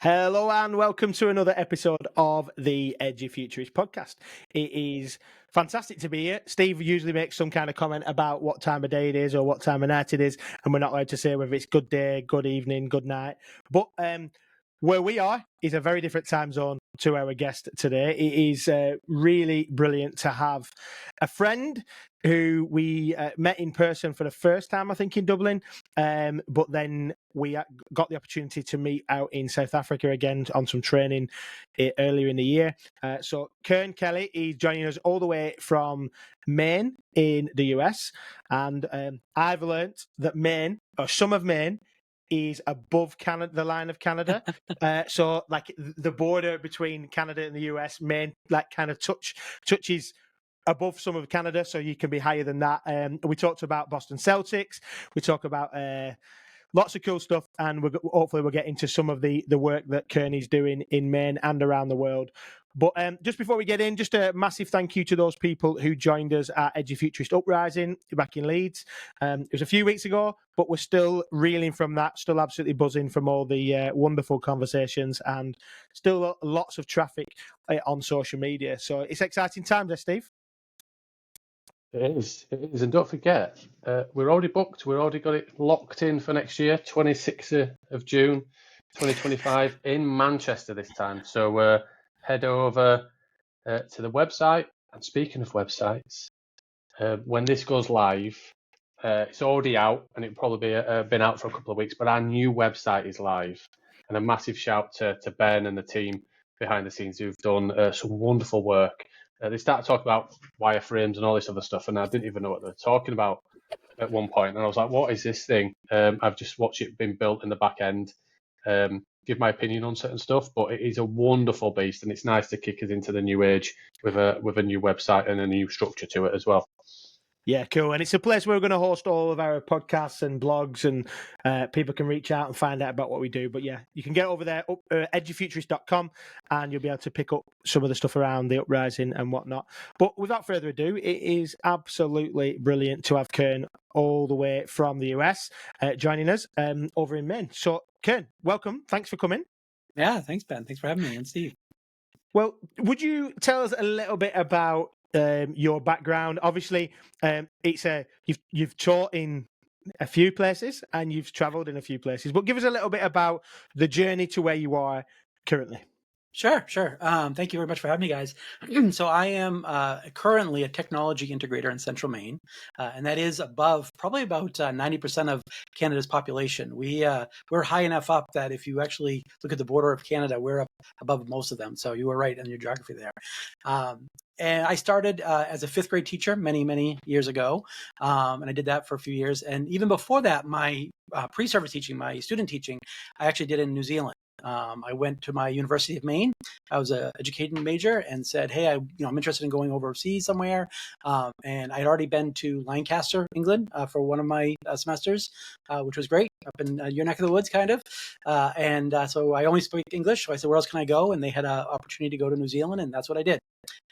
Hello and welcome to another episode of the Edufuturists podcast. It is fantastic to be here. Steve usually makes some kind of comment about what time of day it is or what time of night it is, and we're not allowed to say whether it's good day, good evening, good night. But where we are is a very different time zone to our guest today. It is really brilliant to have a friend who we met in person for the first time, I think, in Dublin. But then we got the opportunity to meet out in South Africa again on some training earlier in the year. So Kern Kelley is joining us all the way from Maine in the US. And I've learned that Maine, or some of Maine, is above Canada, the line of Canada. So like the border between Canada and the US, Maine, like kind of touches above some of Canada, so you can be higher than that. We talked about Boston Celtics. We talk about lots of cool stuff, and hopefully we'll get into some of the work that Kearney's doing in Maine and around the world. But just before we get in, just a massive thank you to those people who joined us at Edufuturist Uprising back in Leeds. It was a few weeks ago, but we're still reeling from that, still absolutely buzzing from all the wonderful conversations, and still lots of traffic on social media. So it's exciting times there, Steve. It is, and don't forget, we're already booked. We've already got it locked in for next year, 26th of June, 2025, in Manchester this time. So head over to the website. And speaking of websites, when this goes live, it's already out, and it'll probably be been out for a couple of weeks. But our new website is live, and a massive shout to Ben and the team behind the scenes who've done some wonderful work. They started talking about wireframes and all this other stuff, and I didn't even know what they were talking about at one point. And I was like, what is this thing? I've just watched it being built in the back end, give my opinion on certain stuff, but it is a wonderful beast, and it's nice to kick us into the new age with a new website and a new structure to it as well. Yeah, cool. And it's a place where we're going to host all of our podcasts and blogs, and people can reach out and find out about what we do. But yeah, you can get over there, edufuturist.com, and you'll be able to pick up some of the stuff around the uprising and whatnot. But without further ado, it is absolutely brilliant to have Kern all the way from the US joining us over in Maine. So Kern, welcome. Thanks for coming. Yeah, thanks, Ben. Thanks for having me, and Steve. Well, would you tell us a little bit about your background? Obviously, you've taught in a few places and you've travelled in a few places, but give us a little bit about the journey to where you are currently. Sure. Thank you very much for having me, guys. So I am currently a technology integrator in Central Maine, and that is probably about 90% of Canada's population. We're high enough up that if you actually look at the border of Canada, we're up above most of them. So you were right in your geography there. And I started as a fifth grade teacher many years ago, and I did that for a few years. And even before that, my pre-service teaching, my student teaching, I actually did in New Zealand. I went to my University of Maine. I was an educating major and said, hey, I'm interested in going overseas somewhere. And I had already been to Lancaster, England for one of my semesters, which was great, up in your neck of the woods, kind of. So I only speak English. So I said, where else can I go? And they had an opportunity to go to New Zealand, and that's what I did.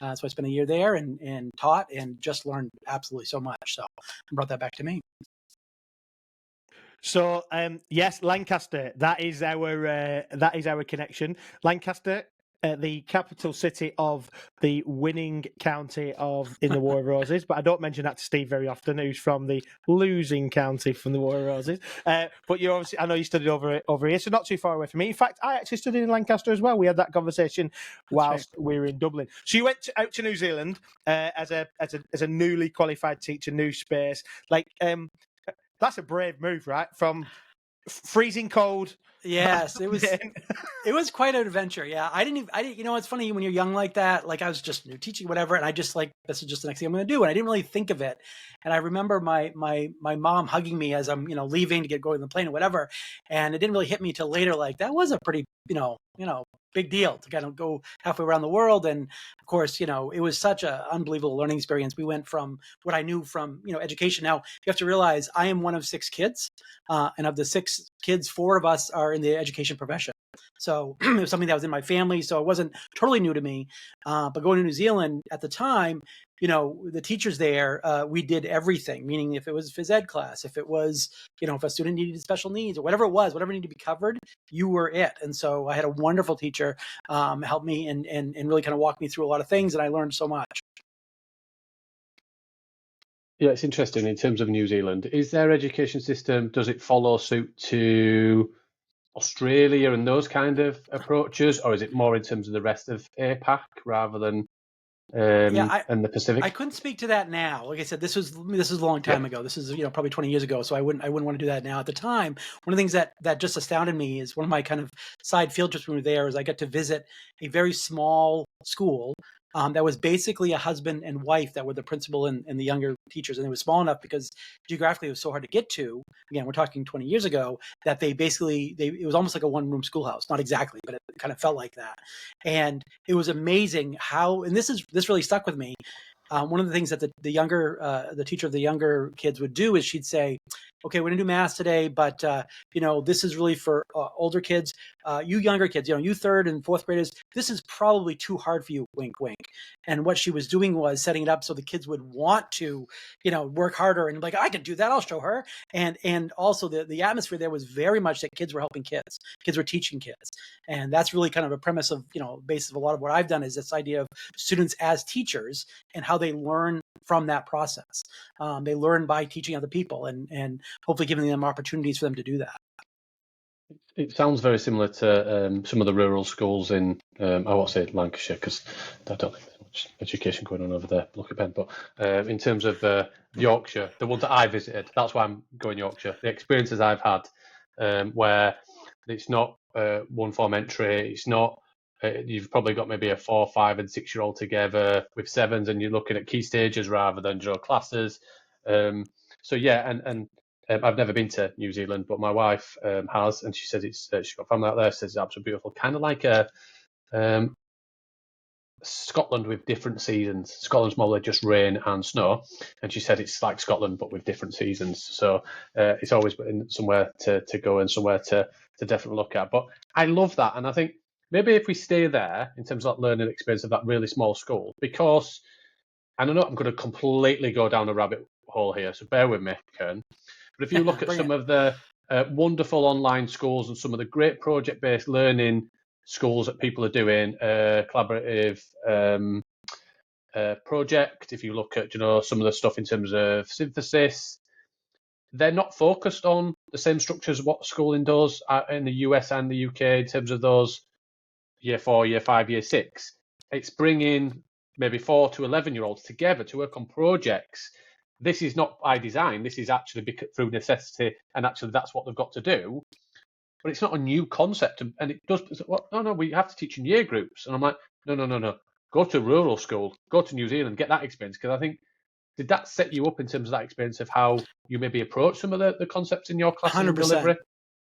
So I spent a year there and taught and just learned absolutely so much. So I brought that back to Maine. So yes, Lancaster. That is our connection. Lancaster, the capital city of the winning county in the War of Roses. But I don't mention that to Steve very often, who's from the losing county from the War of Roses. But you obviously, I know you studied over here, so not too far away from me. In fact, I actually studied in Lancaster as well. We had that conversation whilst we were in Dublin. So you went out to New Zealand as a newly qualified teacher, new space. That's a brave move, right? From freezing cold. Yes, it was quite an adventure. Yeah, I didn't, it's funny when you're young like that, like I was just teaching whatever. And I just this is just the next thing I'm going to do. And I didn't really think of it. And I remember my mom hugging me as I'm, leaving to get going on the plane or whatever. And it didn't really hit me till later. Like that was a pretty, big deal to kind of go halfway around the world. And of course, it was such an unbelievable learning experience. We went from what I knew from, education. Now you have to realize I am one of 6 kids. And of the 6 kids, 4 of us are in the education profession. So it was something that was in my family, so it wasn't totally new to me. But going to New Zealand at the time, the teachers there, we did everything, meaning if it was phys ed class, if it was, if a student needed special needs or whatever it was, whatever needed to be covered, you were it. And so I had a wonderful teacher help me and really kind of walk me through a lot of things, and I learned so much. Yeah, it's interesting in terms of New Zealand. Is their education system, does it follow suit to Australia and those kind of approaches, or is it more in terms of the rest of APAC rather than and the Pacific? I couldn't speak to that now. Like I said, this is a long time ago. This is probably 20 years ago. So I wouldn't want to do that now. At the time, one of the things that just astounded me is one of my kind of side field trips when we were there is I got to visit a very small school that was basically a husband and wife that were the principal and the younger teachers. And it was small enough because geographically it was so hard to get to. Again, we're talking 20 years ago, that it was almost like a one-room schoolhouse. Not exactly, but it kind of felt like that. And it was amazing how, and this really stuck with me. One of the things that the teacher of the younger kids would do is she'd say, okay, we're going to do math today, but this is really for older kids. You younger kids, you third and fourth graders, this is probably too hard for you, wink, wink. And what she was doing was setting it up so the kids would want to, work harder and like, I can do that, I'll show her. And also the atmosphere there was very much that kids were helping kids. Kids were teaching kids. And that's really kind of a premise of, basis of a lot of what I've done is this idea of students as teachers and how they learn from that process. They learn by teaching other people and hopefully giving them opportunities for them to do that. It sounds very similar to some of the rural schools in, I won't say Lancashire because I don't think there's much education going on over there, Lucky Pen, but in terms of Yorkshire, the ones that I visited, that's why I'm going Yorkshire. The experiences I've had where it's not one form entry, it's not, you've probably got maybe a 4, 5 and 6 year old together with 7s and you're looking at key stages rather than classes. So yeah, and I've never been to New Zealand, but my wife has, and she says she's got family out there. Says it's absolutely beautiful, kind of like a Scotland with different seasons. Scotland's more like just rain and snow, and she said it's like Scotland but with different seasons. So it's always been somewhere to go and somewhere to definitely look at. But I love that, and I think maybe if we stay there in terms of that learning experience of that really small school, because and I know I'm going to completely go down a rabbit hole here, so bear with me, Kern. But if you look at some of the wonderful online schools and some of the great project-based learning schools that people are doing, collaborative project, if you look at some of the stuff in terms of synthesis, they're not focused on the same structures as what schooling does in the US and the UK in terms of those year 4, year 5, year 6. It's bringing maybe 4 to 11-year-olds together to work on projects. This is not by design. This is actually through necessity, and actually that's what they've got to do. But it's not a new concept, and it does. Well, no, we have to teach in year groups, and I'm like, no. Go to a rural school, go to New Zealand, get that experience. Because I think, did that set you up in terms of that experience of how you maybe approach some of the concepts in your classes and delivery?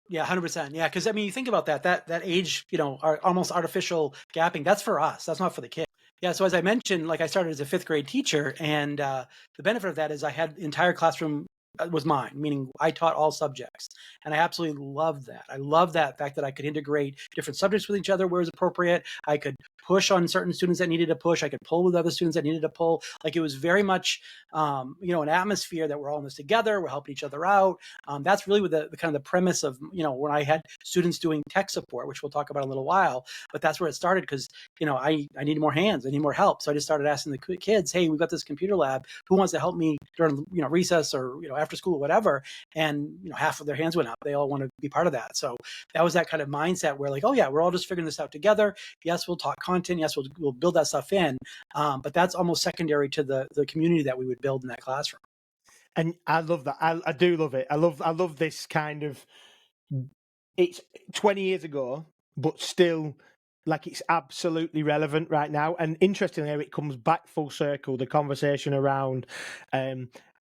Yeah, 100%. Yeah, because I mean, you think about that age, our almost artificial gapping. That's for us. That's not for the kid. Yeah. So as I mentioned, like I started as a 5th grade teacher, and the benefit of that is I had the entire classroom was mine, meaning I taught all subjects. And I absolutely loved that. I love that fact that I could integrate different subjects with each other where it was appropriate. I could push on certain students that needed to push. I could pull with other students that needed to pull. Like it was very much, an atmosphere that we're all in this together. We're helping each other out. That's really with the kind of the premise of, when I had students doing tech support, which we'll talk about in a little while, but that's where it started because, I needed more hands. I need more help. So I just started asking the kids, hey, we've got this computer lab. Who wants to help me during, recess or, after school or whatever? And, half of their hands went up. They all want to be part of that. So that was that kind of mindset where like, oh yeah, we're all just figuring this out together. Yes, we'll talk content. Yes, we'll build that stuff in. But that's almost secondary to the community that we would build in that classroom. And I love that. I do love it. I love this kind of, it's 20 years ago, but still like it's absolutely relevant right now. And interestingly, it comes back full circle, the conversation around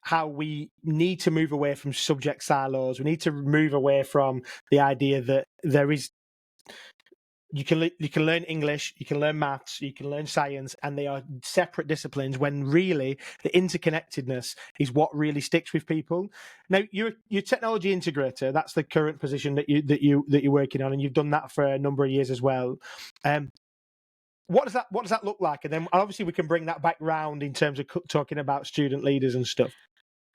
how we need to move away from subject silos. We need to move away from the idea that there is you can learn English, you can learn maths, you can learn science, and they are separate disciplines. When really the interconnectedness is what really sticks with people. Now, you're technology integrator. That's the current position that you're working on, and you've done that for a number of years as well. What does that look like? And then obviously we can bring that back round in terms of talking about student leaders and stuff.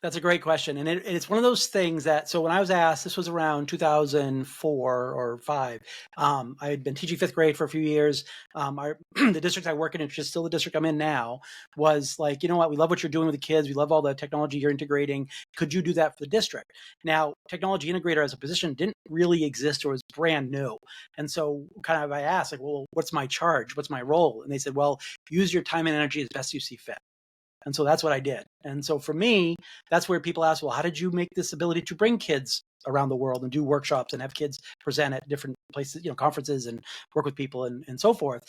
That's a great question. And it's one of those things that, so when I was asked, this was around 2004 or 5, I had been teaching 5th grade for a few years. The district I work in, which is still the district I'm in now, was like, you know what, we love what you're doing with the kids. We love all the technology you're integrating. Could you do that for the district? Now, Technology Integrator as a position didn't really exist or was brand new. And so kind of I asked, like, well, what's my charge? What's my role? And they said, well, use your time and energy as best you see fit. And so that's what I did. And so for me, that's where people ask, well, how did you make this ability to bring kids around the world and do workshops and have kids present at different places, conferences and work with people and so forth?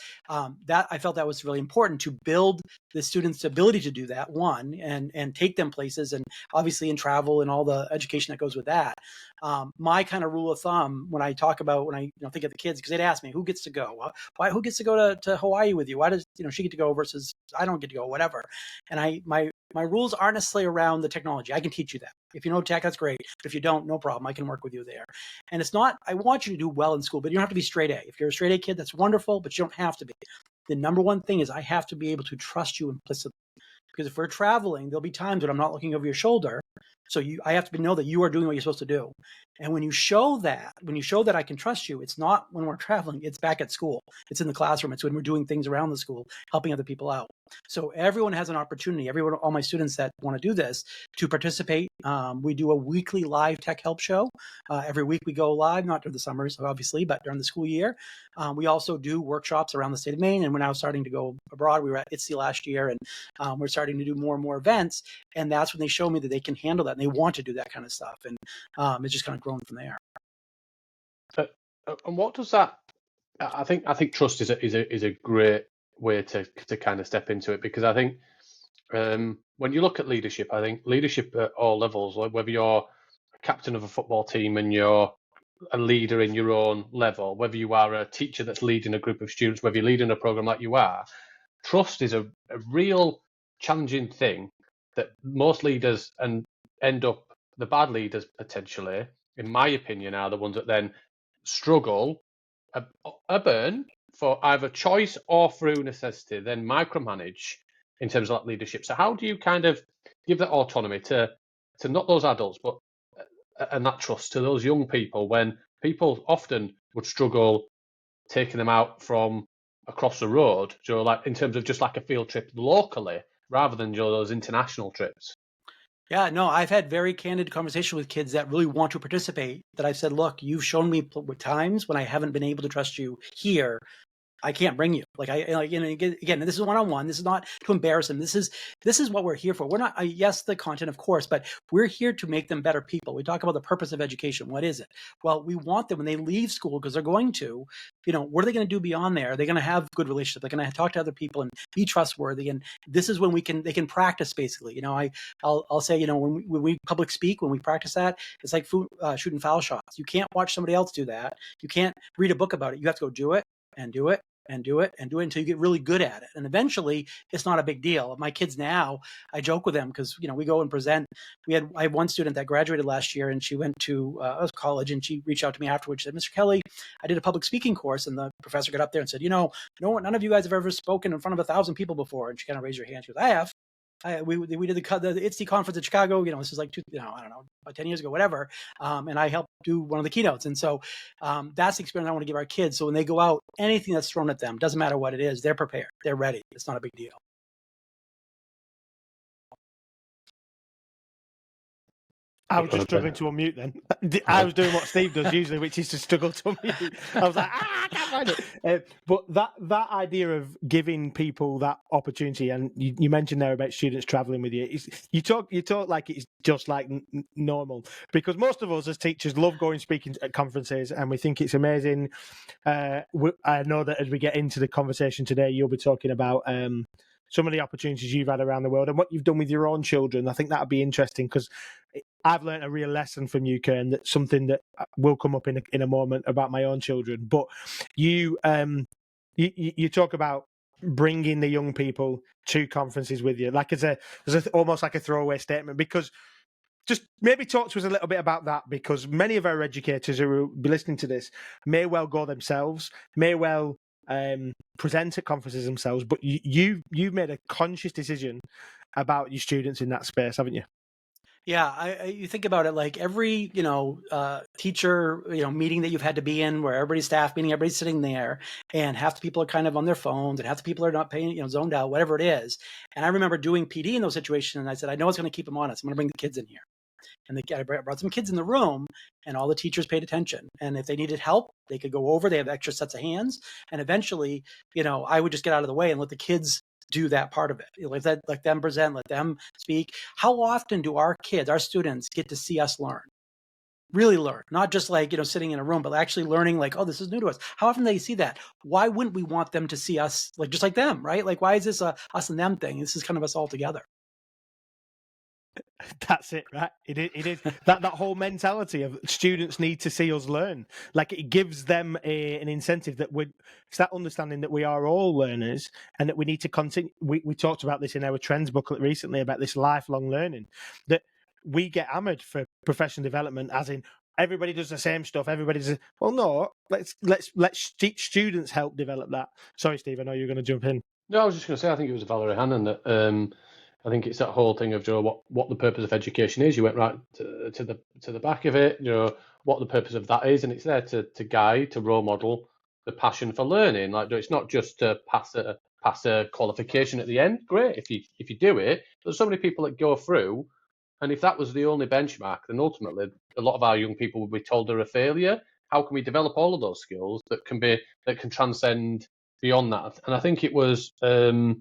That I felt that was really important to build the students' ability to do that, one, and take them places, and obviously in travel and all the education that goes with that. My kind of rule of thumb when I talk about, when I think of the kids, because they'd ask me, who gets to go? Who gets to go to Hawaii with you? Why does she get to go versus I don't get to go, whatever. And my rules aren't necessarily around the technology. I can teach you that. If you know tech, that's great. But if you don't, no problem. I can work with you there. And it's not, I want you to do well in school, but you don't have to be straight A. If you're a straight A kid, that's wonderful, but you don't have to be. The number one thing is I have to be able to trust you implicitly. Because if we're traveling, there'll be times when I'm not looking over your shoulder. So I have to know that you are doing what you're supposed to do. And when you show that I can trust you, it's not when we're traveling, it's back at school. It's in the classroom. It's when we're doing things around the school, helping other people out. So everyone has an opportunity, all my students that want to do this, to participate. We do a weekly live tech help show. Every week we go live, not during the summers, obviously, but during the school year. We also do workshops around the state of Maine. And we're now starting to go abroad. We were at ITSE last year, and we're starting to do more and more events. And that's when they show me that they can handle that and they want to do that kind of stuff. And it's just kind of grown from there. And what does that? I think trust is a great way to kind of step into it, because I think when you look at leadership, I think leadership at all levels, like whether you're a captain of a football team and you're a leader in your own level, whether you are a teacher that's leading a group of students, whether you're leading a program like you are, trust is a real challenging thing that most leaders end up, the bad leaders potentially, in my opinion, are the ones that then struggle a burn for either choice or through necessity, then micromanage in terms of that leadership. So how do you kind of give that autonomy to not those adults, but and that trust to those young people, when people often would struggle taking them out from across the road, like in terms of just like a field trip locally rather than those international trips? Yeah, no, I've had very candid conversation with kids that really want to participate, that I've said, look, you've shown me times when I haven't been able to trust you here. I can't bring you. Again, this is one-on-one. This is not to embarrass them. This is what we're here for. We're not, yes, the content, of course, but we're here to make them better people. We talk about the purpose of education. What is it? Well, we want them when they leave school, because they're going to, what are they going to do beyond there? They're going to have good relationships. They're going to talk to other people and be trustworthy. And this is when they can practice, basically. I'll say, when we public speak, when we practice that, it's like shooting foul shots. You can't watch somebody else do that. You can't read a book about it. You have to go do it and do it and do it and do it until you get really good at it. And eventually it's not a big deal. My kids now, I joke with them because, we go and present. I had one student that graduated last year, and she went to college, and she reached out to me afterwards. She said, Mr. Kelley, I did a public speaking course. And the professor got up there and said, no, none of you guys have ever spoken in front of 1,000 people before. And she kind of raised her hand. She goes, I have. We did the ITSE conference in Chicago. This is like I don't know, about 10 years ago, whatever. And I helped do one of the keynotes. And so that's the experience I want to give our kids. So when they go out, anything that's thrown at them, doesn't matter what it is, they're prepared. They're ready. It's not a big deal. I was just struggling to unmute then. I was doing what Steve does usually, which is to struggle to unmute. I was like, I can't find it. But that idea of giving people that opportunity, and you mentioned there about students traveling with you. You talk like it's just like normal, because most of us as teachers love going speaking at conferences, and we think it's amazing. I know that as we get into the conversation today, you'll be talking about some of the opportunities you've had around the world and what you've done with your own children. I think that would be interesting, because I've learned a real lesson from you, Kern. That's something that will come up in a moment about my own children. But you talk about bringing the young people to conferences with you, like as almost like a throwaway statement, because just maybe talk to us a little bit about that, because many of our educators who will be listening to this may well go themselves, may well present at conferences themselves, but you've made a conscious decision about your students in that space, haven't you? Yeah, you think about it, like every teacher meeting that you've had to be in, where everybody's staff meeting, everybody's sitting there, and half the people are kind of on their phones, and half the people are not paying, zoned out, whatever it is. And I remember doing PD in those situations, and I said, I know it's going to keep them honest. I'm going to bring the kids in here, and I brought some kids in the room, and all the teachers paid attention. And if they needed help, they could go over. They have extra sets of hands, and eventually, I would just get out of the way and let the kids do that part of it. Let them present, let them speak. How often do our kids, our students, get to see us learn? Really learn, not just sitting in a room, but actually learning, like, oh, this is new to us. How often do they see that? Why wouldn't we want them to see us just like them, right? Like, why is this a us and them thing? This is kind of us all together. That's it, right? It is that whole mentality of students need to see us learn. Like, it gives them an incentive that it's that understanding that we are all learners and that we need to continue. We talked about this in our trends booklet recently about this lifelong learning, that we get hammered for professional development, as in everybody does the same stuff. Everybody does. Well, no, let's teach students help develop that. Sorry, Steve, I know you're going to jump in. No, I was just going to say, I think it was Valerie Hannon that I think it's that whole thing of what the purpose of education is. You went right to the back of it. What the purpose of that is, and it's there to guide, to role model the passion for learning. Like, it's not just to pass a qualification at the end. Great if you do it. There's so many people that go through, and if that was the only benchmark, then ultimately a lot of our young people would be told they're a failure. How can we develop all of those skills that can transcend beyond that? And I think it was Anna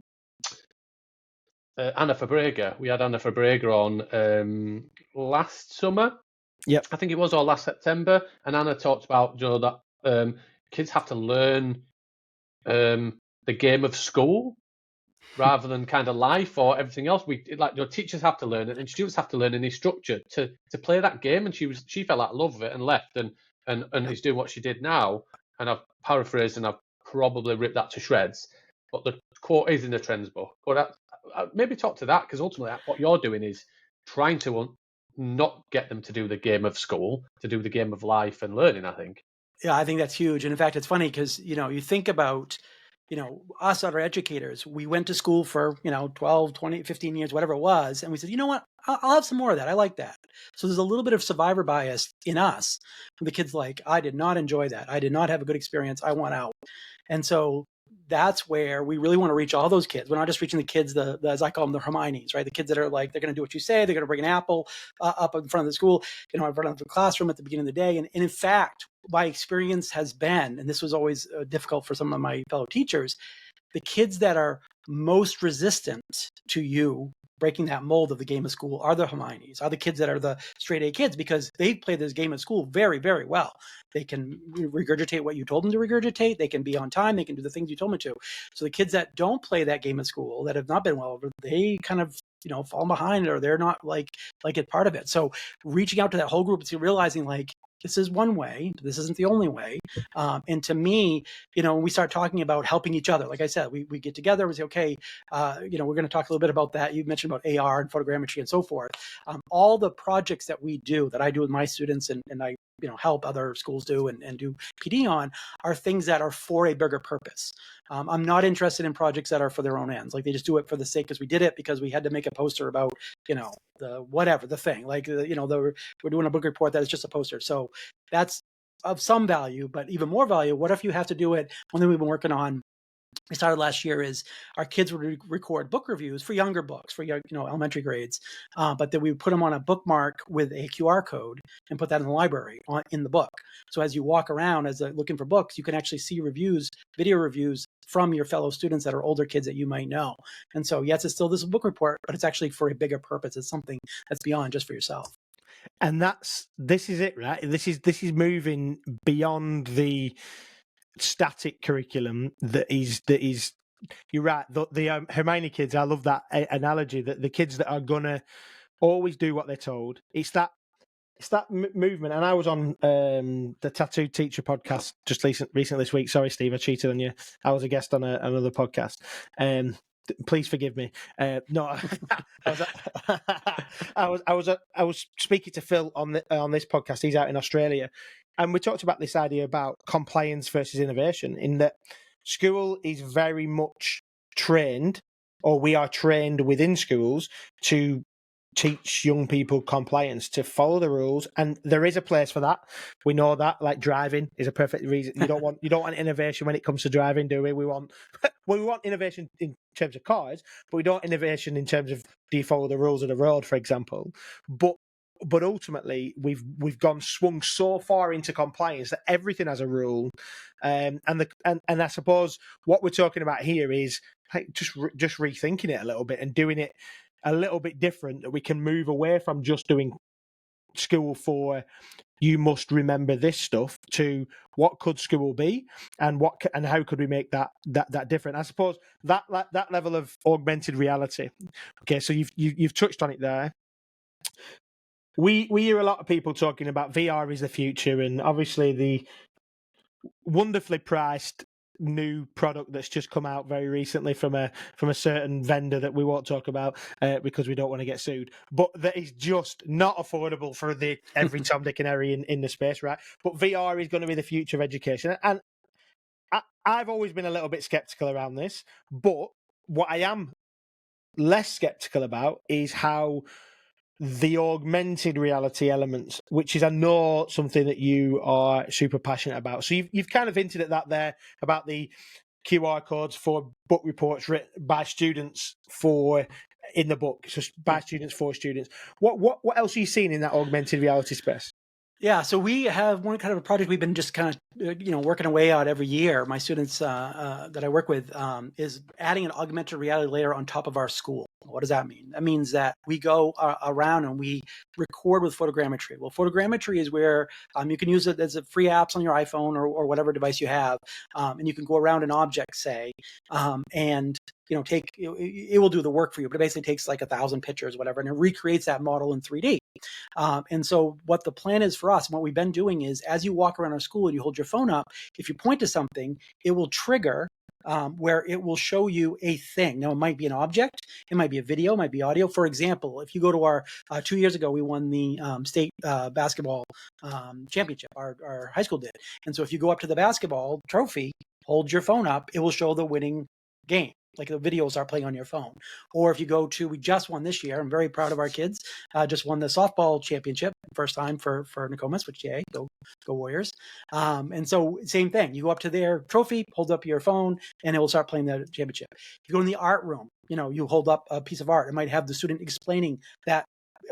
Fabrega. We had Anna Fabrega on last summer. Yep. I think it was, or last September. And Anna talked about that kids have to learn the game of school rather than kind of life or everything else. Teachers have to learn it, and students have to learn any structure to play that game. And she fell out of love with it and left, and is doing what she did now. And I've paraphrased and I've probably ripped that to shreds. But the quote is in the trends book. But maybe talk to that, because ultimately what you're doing is trying to not get them to do the game of school, to do the game of life and learning, I think. Yeah, I think that's huge. And in fact, it's funny because, you think about, us other educators, we went to school for, 12, 20, 15 years, whatever it was. And we said, you know what, I'll have some more of that. I like that. So there's a little bit of survivor bias in us. The kids like, I did not enjoy that. I did not have a good experience. I want out. And so that's where we really want to reach all those kids. We're not just reaching the kids, the as I call them, the Hermiones, right? The kids that are like, they're going to do what you say. They're going to bring an apple up in front of the school, in front of the classroom at the beginning of the day. And in fact, my experience has been, and this was always difficult for some of my fellow teachers, the kids that are most resistant to you breaking that mold of the game of school are the Hermiones, are the kids that are the straight A kids, because they play this game of school very, very well. They can regurgitate what you told them to regurgitate. They can be on time. They can do the things you told them to. So the kids that don't play that game of school, that have not been well, they kind of fall behind, or they're not like it part of it. So reaching out to that whole group and realizing like, this is one way. This isn't the only way. And to me, when we start talking about helping each other, like I said, we get together and say, okay, we're going to talk a little bit about that. You mentioned about AR and photogrammetry and so forth. All the projects that we do, that I do with my students and I help other schools do and do PD on, are things that are for a bigger purpose. I'm not interested in projects that are for their own ends. Like, they just do it for the sake, because we did it because we had to make a poster about, the thing. Like, we're doing a book report that is just a poster. So that's of some value, but even more value, what if you have to do it? One thing we've been working on, we started last year, is our kids would record book reviews for younger books, for elementary grades, but then we would put them on a bookmark with a QR code and put that in the library in the book. So as you walk around as looking for books, you can actually see reviews, video reviews from your fellow students that are older kids that you might know. And so yes, it's still this book report, but it's actually for a bigger purpose. It's something that's beyond just for yourself. And this is it, right? This is moving beyond the static curriculum that is you're right, the Hermione kids. I love that analogy, that the kids that are gonna always do what they're told, it's that it's that movement. And I was on the Tattoo Teacher podcast just recently this week. Sorry, Steve, I cheated on you. I was a guest on another podcast. Please forgive me. No, I was speaking to Phil on this podcast. He's out in Australia, and we talked about this idea about compliance versus innovation. In that, school is very much trained, or we are trained within schools to teach young people compliance, to follow the rules, and there is a place for that. We know that. Like, driving is a perfect reason. You don't want innovation when it comes to driving, do we? We want innovation in terms of cars, but we don't want innovation in terms of, do you follow the rules of the road, for example. But ultimately, we've swung so far into compliance that everything has a rule, and I suppose what we're talking about here is like just rethinking it a little bit and doing it a little bit different, that we can move away from just doing school for you must remember this stuff to what could school be, and how could we make that different. I suppose that level of augmented reality. Okay, so you've touched on it there. We hear a lot of people talking about VR is the future, and obviously the wonderfully priced new product that's just come out very recently from a certain vendor that we won't talk about because we don't want to get sued, but that is just not affordable for the every Tom, Dick and Harry in the space, right? But VR is going to be the future of education, and I've always been a little bit skeptical around this, but what I am less skeptical about is how the augmented reality elements, which is, I know, something that you are super passionate about. So you've kind of hinted at that there about the QR codes for book reports written by students in the book, so by students for students. What else are you seeing in that augmented reality space? Yeah, so we have one kind of a project we've been just kind of working away at every year. My students that I work with is adding an augmented reality layer on top of our school. What does that mean? That means that we go around and we record with photogrammetry. Well, photogrammetry is where you can use it as a free apps on your iPhone or whatever device you have, and you can go around an object, say, and it will do the work for you, but it basically takes like 1,000 pictures, whatever, and it recreates that model in 3D. And so what the plan is for us, and what we've been doing is, as you walk around our school and you hold your phone up, if you point to something, it will trigger where it will show you a thing. Now, it might be an object, it might be a video, it might be audio. For example, if you go to our 2 years ago, we won the state basketball championship, our high school did. And so if you go up to the basketball trophy, hold your phone up, it will show the winning game. Like the videos are playing on your phone. Or if you go to, we just won this year, I'm very proud of our kids, just won the softball championship, first time for Nokomis, which, yay, go Warriors. And so same thing, you go up to their trophy, hold up your phone, and it will start playing the championship. If you go in the art room, you hold up a piece of art, it might have the student explaining that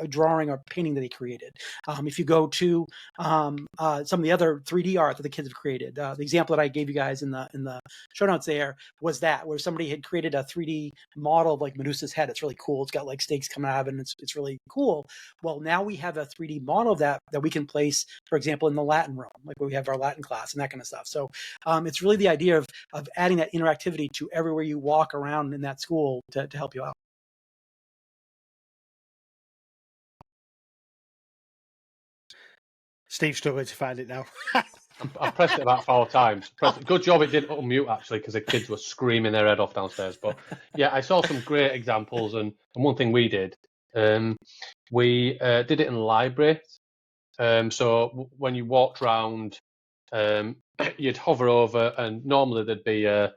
drawing or painting that he created. If you go to some of the other 3D art that the kids have created, the example that I gave you guys in the show notes there was that, where somebody had created a 3D model of like Medusa's head. It's really cool. It's got like snakes coming out of it, and it's really cool. Well, now we have a 3D model of that we can place, for example, in the Latin room, like where we have our Latin class and that kind of stuff. So it's really the idea of adding that interactivity to everywhere you walk around in that school to help you out. Steve's struggling to find it now. I've pressed it about 4 times. Good job it didn't unmute, actually, because the kids were screaming their head off downstairs. But yeah, I saw some great examples, and one thing we did, we did it in the library. So when you walked round, you'd hover over, and normally there'd be a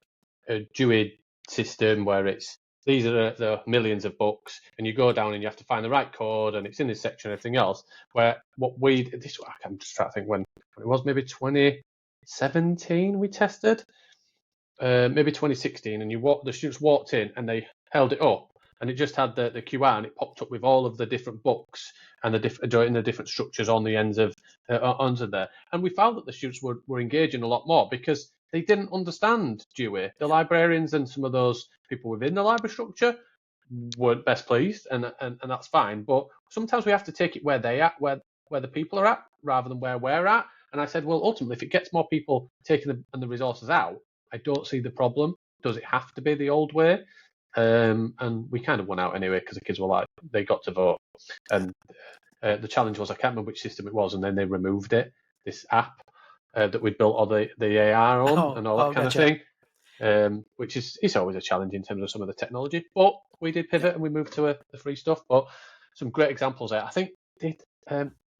Dewey system where these are the millions of books, and you go down and you have to find the right code, and it's in this section and everything else. Where I'm just trying to think when it was, maybe 2017 we tested, maybe 2016, and the students walked in and they held it up, and it just had the QR, and it popped up with all of the different books and the different structures on the ends of onto there. And we found that the students were engaging a lot more because they didn't understand Dewey. The librarians and some of those people within the library structure weren't best pleased, and that's fine. But sometimes we have to take it where the people are at, rather than where we're at. And I said, well, ultimately, if it gets more people taking the resources out, I don't see the problem. Does it have to be the old way? And we kind of won out anyway, because the kids were like, they got to vote, and the challenge was, I can't remember which system it was, and then they removed it, this app that we'd built all the AR on and all that kind of thing, which is always a challenge in terms of some of the technology. But we did pivot and we moved to the free stuff. But some great examples there. I think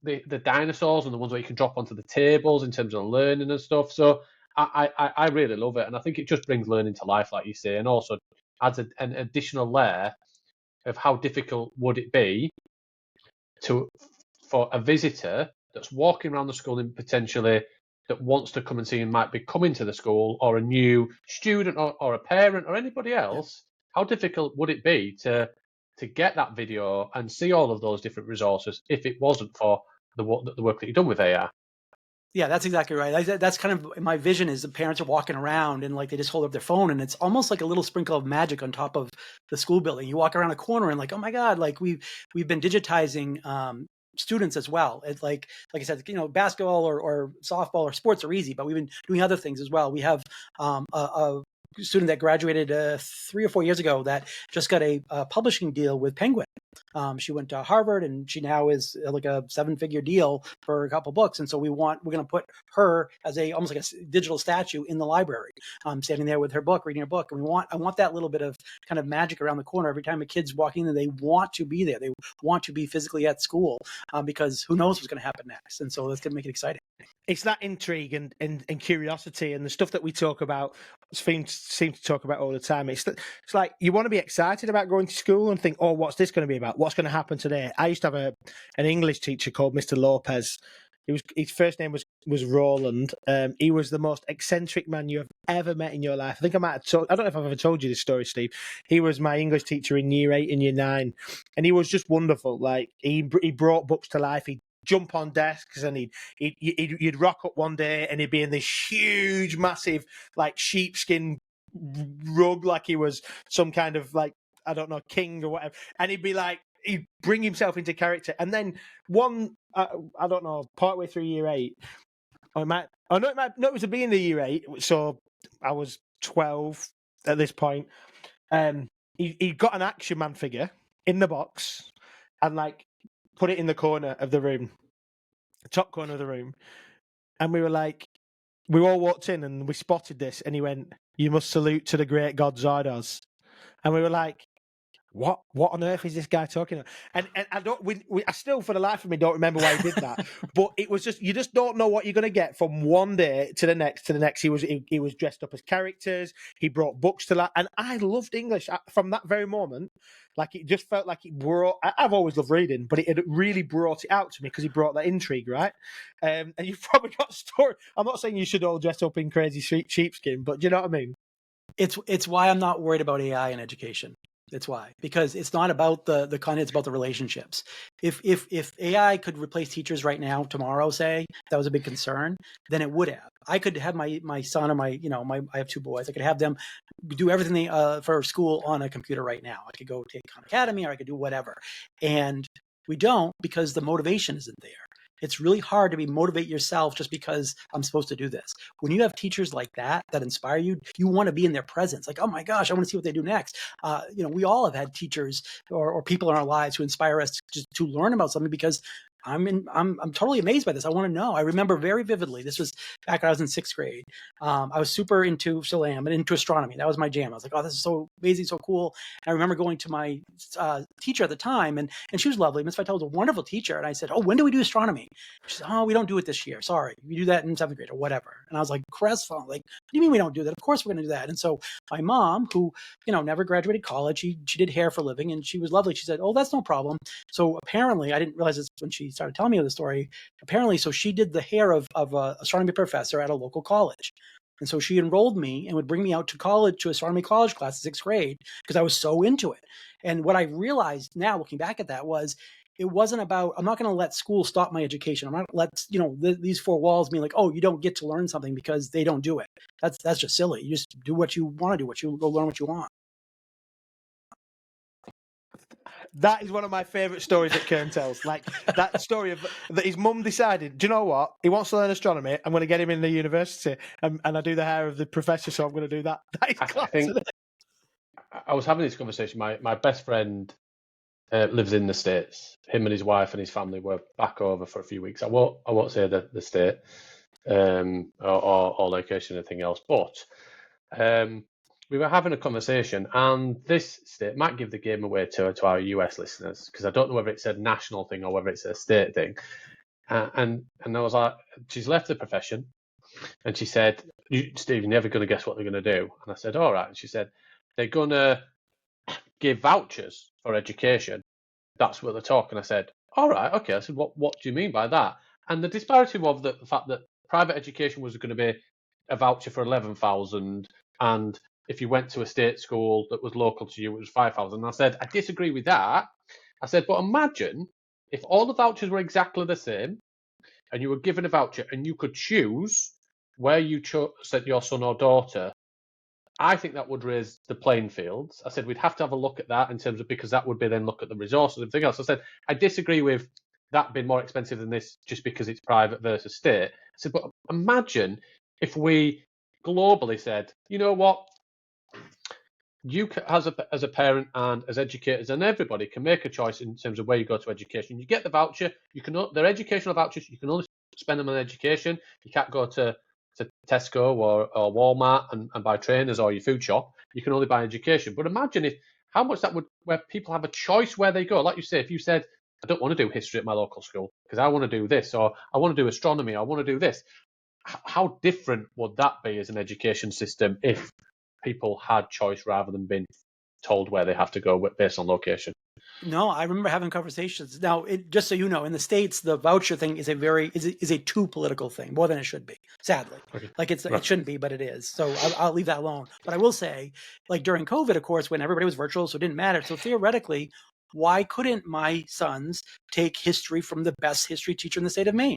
the dinosaurs and the ones where you can drop onto the tables in terms of learning and stuff. So I really love it, and I think it just brings learning to life, like you say, and also adds an additional layer of how difficult would it be for a visitor that's walking around the school and potentially that wants to come and see and might be coming to the school, or a new student or a parent or anybody else. How difficult would it be to get that video and see all of those different resources if it wasn't for the work that you've done with AR? Yeah, that's exactly right. That's kind of my vision, is the parents are walking around and like they just hold up their phone and it's almost like a little sprinkle of magic on top of the school building. You walk around a corner and like, oh my God, like we've been digitizing students as well. It's like I said, basketball or softball or sports are easy, but we've been doing other things as well. We have a student that graduated 3 or 4 years ago that just got a publishing deal with Penguin. She went to Harvard and she now is like a 7-figure deal for a couple books. And so we're going to put her as almost like a digital statue in the library, standing there with her book, reading her book. And I want that little bit of kind of magic around the corner. Every time a kid's walking in, they want to be there. They want to be physically at school, because who knows what's going to happen next. And so that's going to make it exciting. It's that intrigue and curiosity and the stuff that we talk about, seem to talk about all the time. It's like you want to be excited about going to school and think, oh, what's this going to be about? What's going to happen today? I used to have an English teacher called Mr. Lopez. His first name was Roland. He was the most eccentric man you have ever met in your life. I think I don't know if I've ever told you this story, Steve. He was my English teacher in year 8 and year 9, and he was just wonderful. Like he brought books to life. He'd jump on desks and he'd rock up one day and he'd be in this huge, massive, like sheepskin rug, like he was some kind of like, I don't know, king or whatever. And he'd bring himself into character. And then I don't know, partway through year 8, it was the beginning of year 8. So I was 12 at this point. He got an Action Man figure in the box and like put it in the corner of the room, top corner of the room. And we all walked in and we spotted this. And he went, "You must salute to the great god Zardoz." And we were like, what on earth is this guy talking about? And I still, for the life of me, don't remember why he did that. But it was just, you just don't know what you're going to get from one day to the next. He was dressed up as characters. He brought books to that, and I loved English from that very moment. Like it just felt like it brought. I've always loved reading, but it really brought it out to me because he brought that intrigue, right? And you've probably got a story. I'm not saying you should all dress up in crazy sheepskin, but do you know what I mean? It's why I'm not worried about AI in education. It's why, because it's not about the content, it's about the relationships. If AI could replace teachers right now, tomorrow, say, that was a big concern, then it would have. I could have my son or I have 2 boys. I could have them do everything for school on a computer right now. I could go take Khan Academy, or I could do whatever. And we don't, because the motivation isn't there. It's really hard to motivate yourself just because I'm supposed to do this. When you have teachers like that inspire you, you want to be in their presence. Like, oh my gosh, I want to see what they do next. We all have had teachers or people in our lives who inspire us to learn about something, because I'm totally amazed by this. I want to know. I remember very vividly. This was back when I was in 6th grade. I was still am, into astronomy. That was my jam. I was like, oh, this is so amazing, so cool. And I remember going to my teacher at the time, and she was lovely. Miss Vitale was a wonderful teacher. And I said, oh, when do we do astronomy? She said, oh, we don't do it this year. Sorry. We do that in 7th grade or whatever. And I was like, crestfallen. Like, what do you mean we don't do that? Of course we're going to do that. And so my mom, who, never graduated college, she did hair for a living, and she was lovely. She said, oh, that's no problem. So apparently, I didn't realize this when she started telling me the story. Apparently, so she did the hair of an astronomy professor at a local college. And so she enrolled me and would bring me out to astronomy college class in 6th grade because I was so into it. And what I realized now, looking back at that, was it wasn't about, I'm not going to let school stop my education. I'm not going to let, these 4 walls mean like, oh, you don't get to learn something because they don't do it. That's just silly. You just do what you want to do, go learn what you want. That is one of my favourite stories that Kern tells. Like that story of that his mum decided, do you know what? He wants to learn astronomy. I'm going to get him in the university, and I do the hair of the professor, so I'm going to do that. That is class, I think I was having this conversation. My best friend lives in the States. Him and his wife and his family were back over for a few weeks. I won't say the state or location or anything else, but we were having a conversation, and this state might give the game away to our US listeners, because I don't know whether it's a national thing or whether it's a state thing. And I was like, she's left the profession, and she said, Steve, you're never going to guess what they're going to do. And I said, all right. And she said, they're going to give vouchers for education. That's what they're talking. I said, all right, okay. I said, what do you mean by that? And the disparity of the fact that private education was going to be a voucher for 11,000, and if you went to a state school that was local to you, it was 5,000. And I said, I disagree with that. I said, but imagine if all the vouchers were exactly the same, and you were given a voucher, and you could choose where you sent your son or daughter. I think that would raise the playing fields. I said we'd have to have a look at that in terms of, because that would be then look at the resources and everything else. I said I disagree with that being more expensive than this just because it's private versus state. I said, but imagine if we globally said, you know what, you as a parent and as educators and everybody can make a choice in terms of where you go to education. You get the voucher. They're educational vouchers. You can only spend them on education. You can't go to Tesco or Walmart and buy trainers or your food shop. You can only buy education. But imagine how much that would, where people have a choice where they go. Like you say, if you said, I don't want to do history at my local school because I want to do this, or I want to do astronomy, I want to do this. How different would that be as an education system if people had choice rather than being told where they have to go based on location? No, I remember having conversations. Now, just so you know, in the States, the voucher thing is a too political thing, more than it should be, sadly. Okay. Like it shouldn't be, but it is. So I'll leave that alone. But I will say, like during COVID, of course, when everybody was virtual, so it didn't matter. So theoretically, why couldn't my sons take history from the best history teacher in the state of Maine?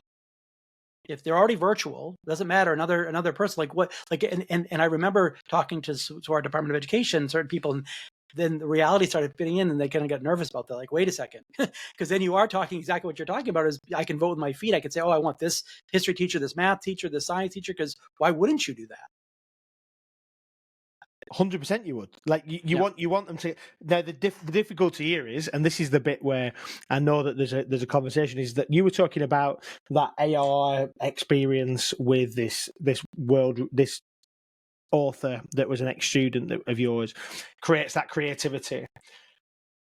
If they're already virtual, doesn't matter. Another person, and I remember talking to our Department of Education, certain people, and then the reality started fitting in, and they kind of got nervous about that. Like, wait a second, because then you are talking exactly what you're talking about. Is I can vote with my feet. I can say, oh, I want this history teacher, this math teacher, this science teacher. Because why wouldn't you do that? 100% you would. Like you want them to. Now the difficulty here is, and this is the bit where I know that there's a conversation, is that you were talking about that AR experience with this author that was an ex-student of yours, creates that creativity.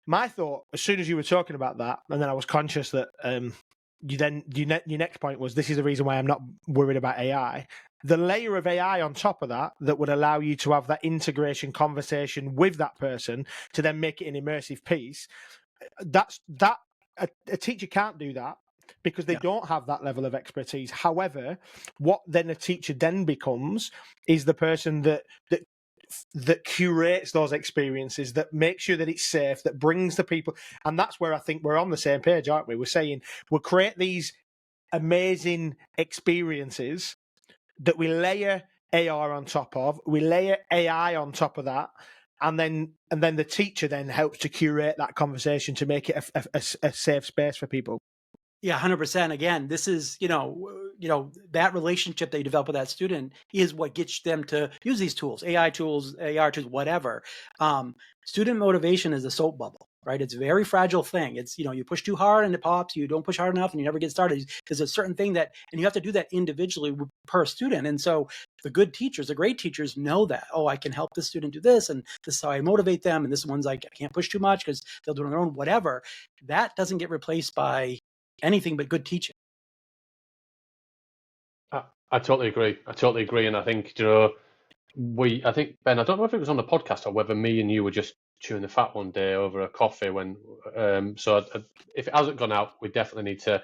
My thought, as soon as you were talking about that, and then I was conscious that your next point was, this is the reason why I'm not worried about AI. The layer of AI on top of that would allow you to have that integration conversation with that person to then make it an immersive piece. A teacher can't do that because they don't have that level of expertise. However, what then a teacher then becomes is the person that curates those experiences, that makes sure that it's safe, that brings the people. And that's where I think we're on the same page, aren't we? We're saying we'll create these amazing experiences that we layer AR on top of, we layer AI on top of that, and then the teacher then helps to curate that conversation to make it a safe space for people. Yeah, 100%. Again, this is, that relationship that you develop with that student is what gets them to use these tools, AI tools, AR tools, whatever. Student motivation is a soap bubble, right? It's a very fragile thing. It's, you push too hard and it pops, you don't push hard enough and you never get started. There's a certain thing and you have to do that individually per student. And so the great teachers know that, oh, I can help this student do this, and this is how I motivate them. And this one's like, I can't push too much because they'll do it on their own, whatever. That doesn't get replaced by anything but good teaching. I totally agree. And I think, I think, Ben, I don't know if it was on the podcast or whether me and you were just chewing the fat one day over a coffee when, if it hasn't gone out, we definitely need to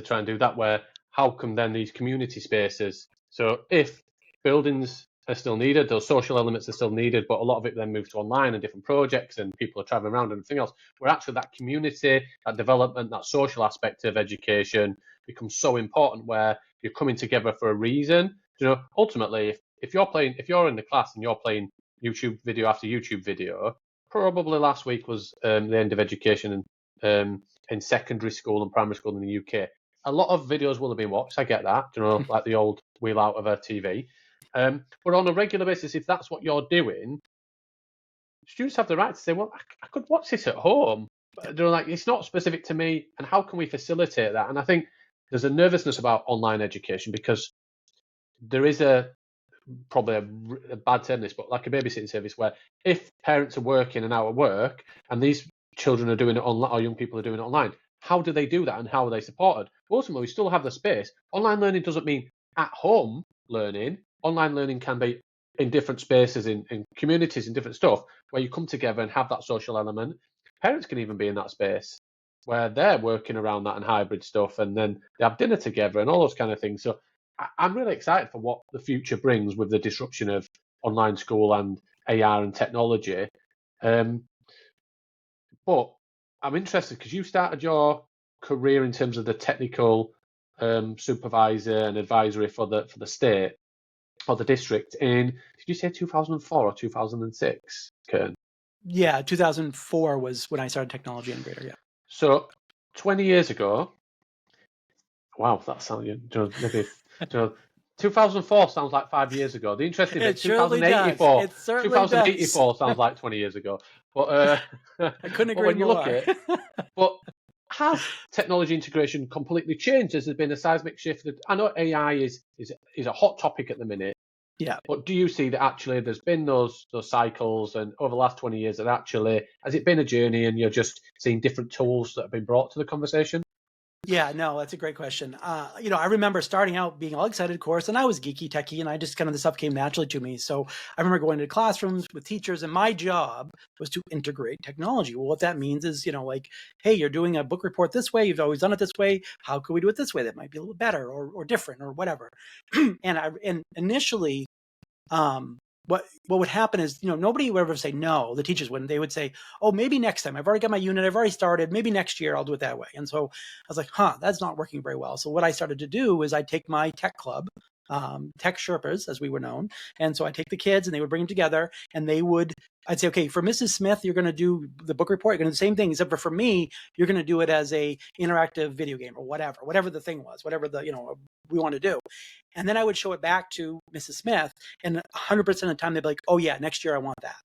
try and do that, where how come then these community spaces, so if buildings are still needed, those social elements are still needed, but a lot of it then moves to online and different projects and people are traveling around and everything else, where actually that community, that development, that social aspect of education becomes so important, where you're coming together for a reason. Ultimately, if you're in the class and you're playing YouTube video after YouTube video, probably last week was the end of education in secondary school and primary school in the UK. A lot of videos will have been watched. I get that, like the old wheel out of a TV. But on a regular basis, if that's what you're doing, students have the right to say, well, I could watch this at home. they're like, it's not specific to me, and how can we facilitate that? And I think there's a nervousness about online education because there is probably a bad term this, but like a babysitting service where if parents are working and out of work and these children are doing it online or young people are doing it online, how do they do that and how are they supported? Ultimately, we still have the space. Online learning doesn't mean at home learning. Online learning can be in different spaces, in communities, in different stuff where you come together and have that social element. Parents can even be in that space where they're working around that and hybrid stuff, and then they have dinner together and all those kind of things. So I'm really excited for what the future brings with the disruption of online school and AR and technology. But I'm interested because you started your career in terms of the technical supervisor and advisory for the state or the district in, did you say 2004 or 2006, Kern? Yeah, 2004 was when I started Technology Integrator. Yeah. So 20 years ago, wow, that sounds maybe 2004 sounds like 5 years ago. The interesting bit, It surely does. 2084, It certainly does. 2084 sounds like 20 years ago. But I couldn't agree when you more. look at it, but has technology integration completely changed? Has there been a seismic shift? I know AI is a hot topic at the minute. Yeah. But do you see that actually there's been those cycles, and over the last 20 years, that actually has it been a journey, and you're just seeing different tools that have been brought to the conversation? Yeah, no, that's a great question. I remember starting out being all excited, of course, and I was geeky, techie, and I just kind of the stuff came naturally to me. So I remember going to classrooms with teachers, and my job was to integrate technology. Well, what that means is, like, hey, you're doing a book report this way. You've always done it this way. How could we do it this way? That might be a little better or different or whatever. and initially, what would happen is, nobody would ever say no. The teachers wouldn't. They would say, oh, maybe next time. I've already got my unit. I've already started. Maybe next year I'll do it that way. And so I was like, that's not working very well. So what I started to do is I'd take my tech club, tech Sherpas, as we were known. And so I'd take the kids and they would bring them together, and I'd say, okay, for Mrs. Smith, you're going to do the book report. You're going to do the same thing, except for me, you're going to do it as a interactive video game or whatever the thing was, whatever we want to do. And then I would show it back to Mrs. Smith, and 100% of the time they'd be like, oh yeah, next year I want that.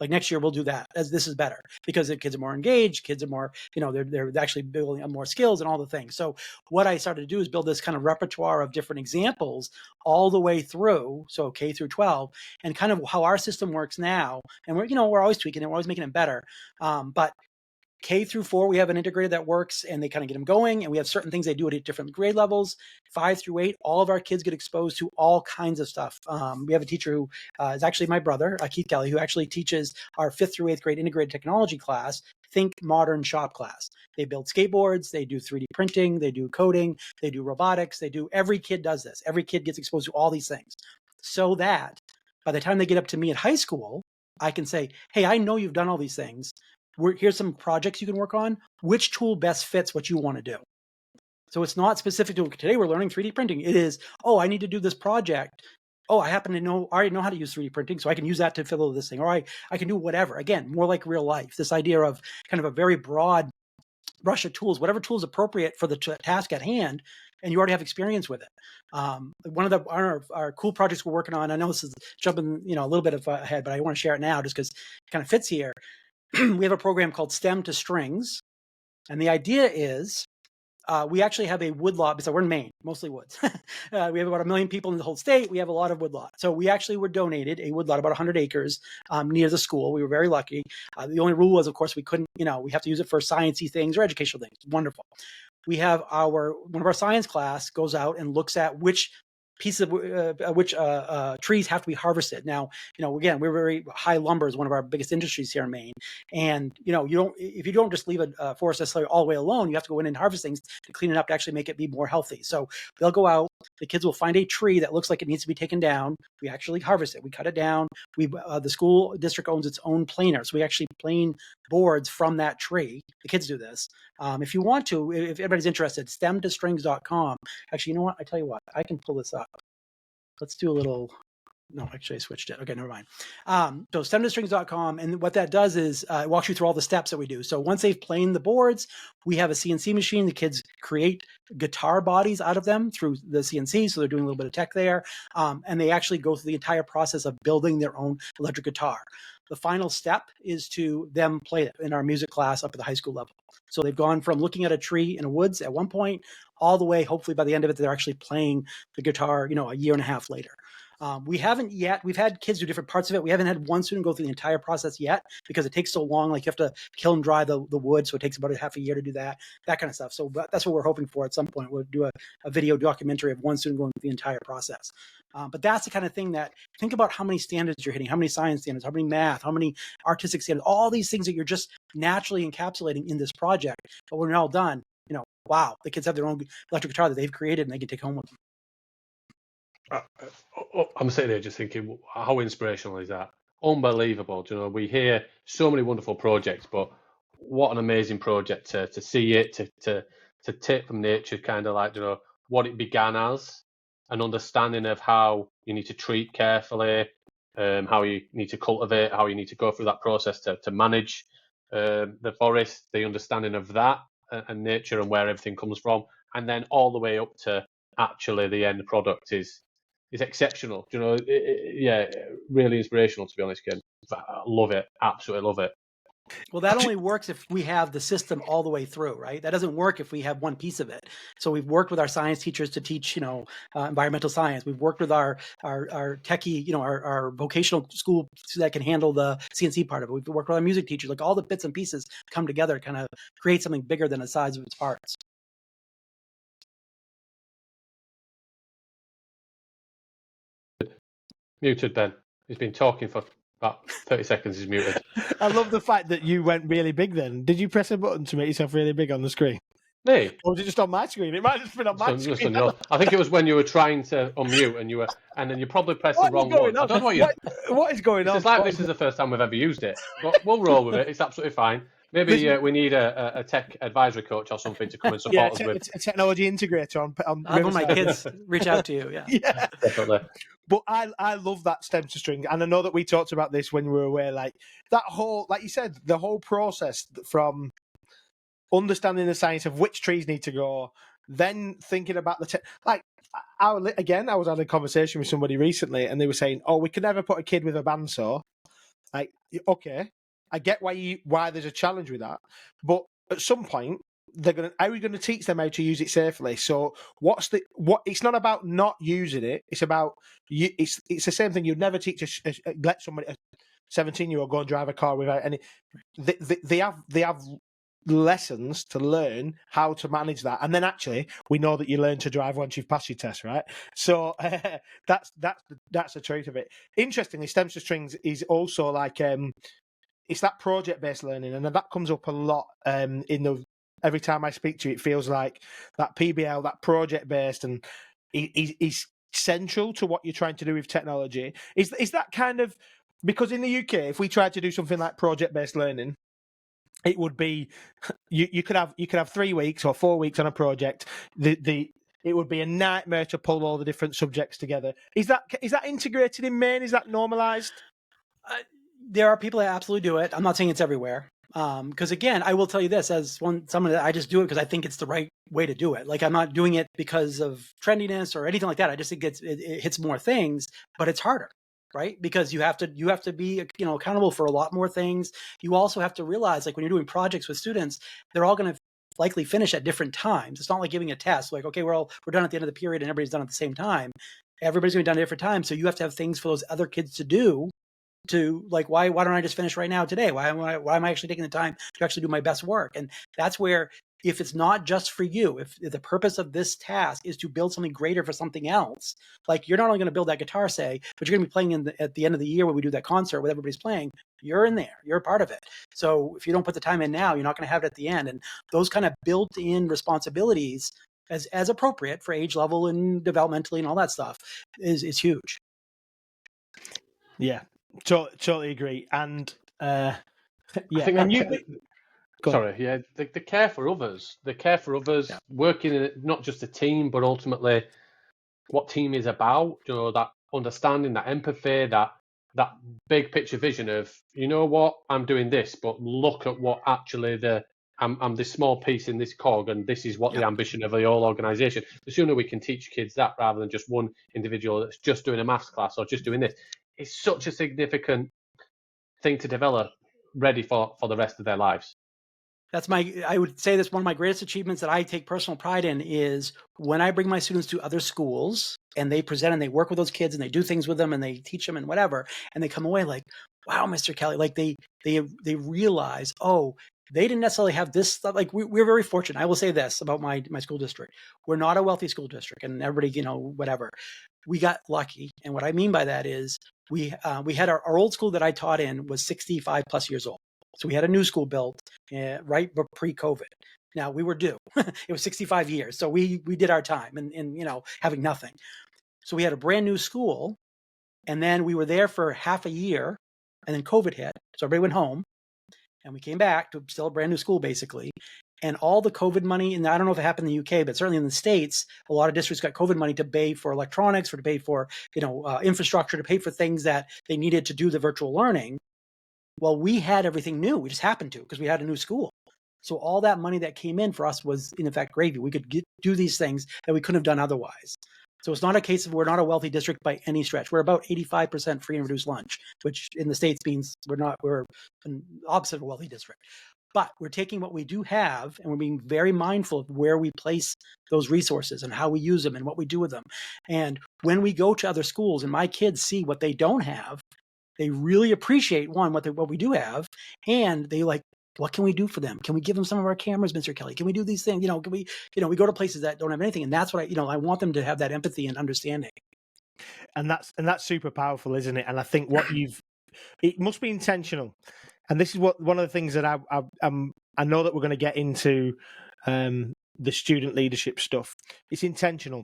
Like next year we'll do that, as this is better because the kids are more engaged, kids are more, they're actually building up more skills and all the things. So what I started to do is build this kind of repertoire of different examples all the way through, so K through 12, and kind of how our system works now. And we're always tweaking it, we're always making it better. But K through 4, we have an integrator that works, and they kind of get them going, and we have certain things they do at different grade levels. 5 through 8, all of our kids get exposed to all kinds of stuff. We have a teacher who is actually my brother, Keith Kelley, who actually teaches our 5th through 8th grade integrated technology class, Think Modern Shop class. They build skateboards, they do 3D printing, they do coding, they do robotics, every kid does this. Every kid gets exposed to all these things, so that by the time they get up to me at high school, I can say, hey, I know you've done all these things. Here's some projects you can work on. Which tool best fits what you want to do? So it's not specific to today we're learning 3D printing. It is, I need to do this project. Oh, I already know how to use 3D printing, so I can use that to fill this thing. Or I can do whatever. Again, more like real life. This idea of kind of a very broad brush of tools, whatever tool is appropriate for the task at hand, and you already have experience with it. One of our cool projects we're working on, I know this is jumping a little bit ahead, but I want to share it now just because it kind of fits here. We have a program called STEM to Strings. And the idea is we actually have a woodlot, because we're in Maine, mostly woods. We have about 1 million people in the whole state. We have a lot of woodlot. So we actually were donated a woodlot, about 100 acres near the school. We were very lucky. The only rule was, of course, we couldn't, we have to use it for sciencey things or educational things. Wonderful. We have one of our science class goes out and looks at which trees have to be harvested. Now, again, we're very high lumber is one of our biggest industries here in Maine. And, if you don't just leave a forest necessarily all the way alone, you have to go in and harvest things to clean it up to actually make it be more healthy. So they'll go out, the kids will find a tree that looks like it needs to be taken down. We actually harvest it. We cut it down. The school district owns its own planer. So we actually plane boards from that tree. The kids do this. If you want to, if everybody's interested, stemtostrings.com. Actually, you know what? I tell you what, I can pull this up. Let's do a little. No, actually I switched it. Okay, never mind. So stemtostrings.com, and what that does is it walks you through all the steps that we do. So once they've planed the boards, we have a CNC machine. The kids create guitar bodies out of them through the CNC. So they're doing a little bit of tech there. And they actually go through the entire process of building their own electric guitar. The final step is to them play it in our music class up at the high school level. So they've gone from looking at a tree in a woods at one point all the way, hopefully by the end of it, they're actually playing the guitar, a year and a half later. We haven't yet. We've had kids do different parts of it. We haven't had one student go through the entire process yet because it takes so long. Like you have to kiln dry the wood, so it takes about a half a year to do that kind of stuff. So that's what we're hoping for at some point. We'll do a video documentary of one student going through the entire process. But that's the kind of thing that, think about how many standards you're hitting, how many science standards, how many math, how many artistic standards, all these things that you're just naturally encapsulating in this project. But when you're all done, wow, the kids have their own electric guitar that they've created and they can take home with them. I'm sitting here just thinking, how inspirational is that? Unbelievable. We hear so many wonderful projects, but what an amazing project to see it, to take from nature, kind of like, what it began as, an understanding of how you need to treat carefully, how you need to cultivate, how you need to go through that process to manage the forest, the understanding of that and nature and where everything comes from, and then all the way up to actually the end product is exceptional. Really inspirational, to be honest, Ken. I love it, absolutely love it. Well, that only works if we have the system all the way through, right? That doesn't work if we have one piece of it. So we've worked with our science teachers to teach, environmental science. We've worked with our techie, our vocational school that can handle the CNC part of it. We've worked with our music teachers. Like all the bits and pieces come together, kind of create something bigger than the size of its parts. Muted, Ben. He's been talking for about 30 seconds. He's muted. I love the fact that you went really big then. Did you press a button to make yourself really big on the screen? Me? Or was it just on my screen? It might have just been on my screen. I think it was when you were trying to unmute and then you probably pressed the wrong one. I don't know what is going on. It's like this is the first time we've ever used it. But we'll roll with it. It's absolutely fine. Maybe we need a tech advisory coach or something to come and support us with. A technology integrator on I'll have my kids reach out to you. Yeah. Definitely. But I love that stem to string, and I know that we talked about this when we were away. Like that whole, like you said, the whole process from understanding the science of which trees need to go, then thinking about the I was having a conversation with somebody recently, and they were saying, "Oh, we can never put a kid with a bandsaw." Like, okay, I get why there's a challenge with that, but at some point, how are we going to teach them how to use it safely? So it's not about not using it. It's about it's the same thing. You'd never teach let somebody, a 17-year-old, go and drive a car without any. They have lessons to learn how to manage that, and then actually we know that you learn to drive once you've passed your test, right? So that's the truth of it. Interestingly, stems to strings is also like it's that project-based learning, and that comes up a lot every time I speak to you. It feels like that PBL, that project-based, and is central to what you're trying to do with technology. Is that kind of, because in the UK, if we tried to do something like project-based learning, it would be you could have 3 weeks or 4 weeks on a project. It would be a nightmare to pull all the different subjects together. Is that integrated in Maine? Is that normalized? There are people that absolutely do it. I'm not saying it's everywhere. Because again, I will tell you this, as someone that I just do it because I think it's the right way to do it. Like, I'm not doing it because of trendiness or anything like that. I just think it hits more things, but it's harder, right? Because you have to be accountable for a lot more things. You also have to realize, like, when you're doing projects with students, they're all going to likely finish at different times. It's not like giving a test, like, okay, we're done at the end of the period and everybody's done at the same time. Everybody's going to be done at different times. So you have to have things for those other kids to do. To, like, why don't I just finish right now today? Why am I actually taking the time to actually do my best work? And that's where, if it's not just for you, if the purpose of this task is to build something greater for something else, like, you're not only going to build that guitar, say, but you're going to be playing at the end of the year when we do that concert where everybody's playing, you're in there, you're a part of it. So if you don't put the time in now, you're not going to have it at the end. And those kind of built-in responsibilities, as appropriate for age level and developmentally and all that stuff, is huge. Yeah. Totally agree, and yeah. I think the care for others, yeah. Working in not just a team, but ultimately what team is about. That understanding, that empathy, that big picture vision of, what, I'm doing this, but look at what actually I'm this small piece in this cog, and this is what the ambition of the whole organisation. The sooner we can teach kids that, rather than just one individual that's just doing a maths class or just doing this, it's such a significant thing to develop ready for the rest of their lives. I would say that's one of my greatest achievements that I take personal pride in is when I bring my students to other schools and they present and they work with those kids and they do things with them and they teach them and whatever, and they come away like, wow, Mr. Kelley, like they realize, oh, they didn't necessarily have this stuff. Like we're very fortunate. I will say this about my school district. We're not a wealthy school district and everybody, whatever. We got lucky. And what I mean by that is we had our old school that I taught in was 65 plus years old. So we had a new school built right pre-COVID. Now we were due. It was 65 years. So we did our time and having nothing. So we had a brand new school, and then we were there for half a year, and then COVID hit. So everybody went home, and we came back to still a brand new school basically. And all the COVID money, and I don't know if it happened in the UK, but certainly in the States, a lot of districts got COVID money to pay for electronics, or to pay for infrastructure, to pay for things that they needed to do the virtual learning. Well, we had everything new. We just happened to because we had a new school. So all that money that came in for us was, in effect, gravy. We could do these things that we couldn't have done otherwise. So it's not a case of we're not a wealthy district by any stretch. We're about 85% free and reduced lunch, which in the States means we're an opposite of a wealthy district. But we're taking what we do have and we're being very mindful of where we place those resources and how we use them and what we do with them. And when we go to other schools and my kids see what they don't have, they really appreciate what we do have, and they like, what can we do for them? Can we give them some of our cameras, Mr. Kelley? Can we do these things? Can we, we go to places that don't have anything, and that's what I want them to have that empathy and understanding. And that's super powerful, isn't it? And I think it must be intentional. And this is one of the things that I know that we're going to get into the student leadership stuff. It's intentional.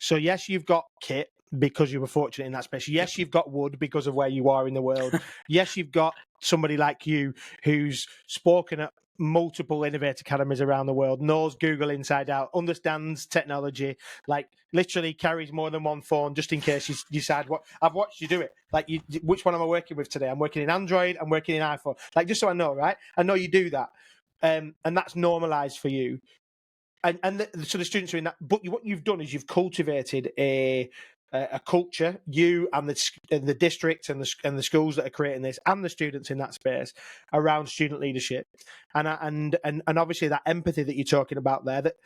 So yes, you've got kit, because you were fortunate in that space. Yes, you've got wood because of where you are in the world. Yes, you've got somebody like you who's spoken at multiple Innovate Academies around the world, knows Google inside out, understands technology, like literally carries more than one phone just in case you decide what. I've watched you do it. Like, which one am I working with today? I'm working in Android, I'm working in iPhone. Like, just so I know, right? I know you do that. And that's normalized for you. So the students are in that. But what you've done is you've cultivated a culture, you and the district and the schools that are creating this, and the students in that space around student leadership, and obviously that empathy that you're talking about there. That,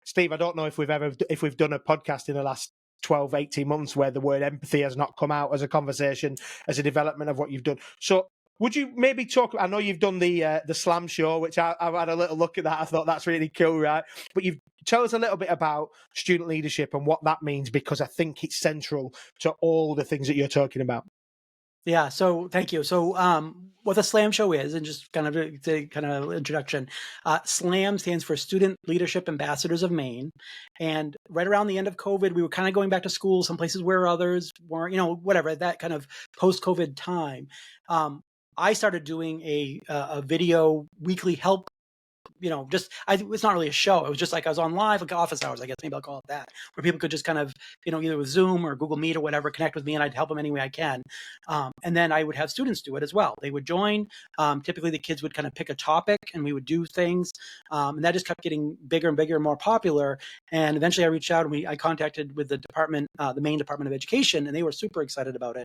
Steve, I don't know if we've done a podcast in the last 12, 18 months where the word empathy has not come out as a conversation, as a development of what you've done. So would you maybe talk? I know you've done the Slam show, which I've had a little look at that. I thought that's really cool, right? But tell us a little bit about student leadership and what that means, because I think it's central to all the things that you're talking about. Yeah. So thank you. So what the SLAM show is, and just kind of introduction, SLAM stands for Student Leadership Ambassadors of Maine. And right around the end of COVID, we were kind of going back to school, some places where others weren't, whatever, that kind of post-COVID time. I started doing a video weekly help. It's not really a show. It was just like I was on live, like office hours, I guess maybe I'll call it that, where people could just kind of, either with Zoom or Google Meet or whatever, connect with me, and I'd help them any way I can. And then I would have students do it as well. They would join. Typically the kids would kind of pick a topic and we would do things. And that just kept getting bigger and bigger and more popular. And eventually I reached out and I contacted with the department, the Maine Department of Education, and they were super excited about it.